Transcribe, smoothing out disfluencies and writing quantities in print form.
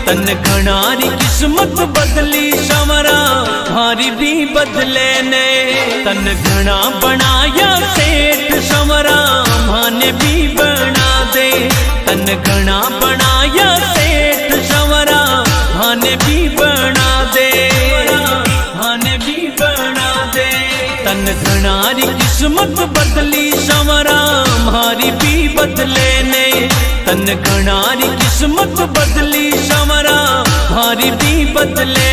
तन घणारी किस्मत बदली शमरा भारी भी बदले ने। तन घना बनाया सेठ शमरा माने भी बना दे। तन घना बनाया सेठ शमरा माने भी बना दे, माने भी बना दे। तन घणारी किस्मत बदली शमरा मारी भी बदले ने। तन घणारी किस्मत बदली शमरा भारी भी बदले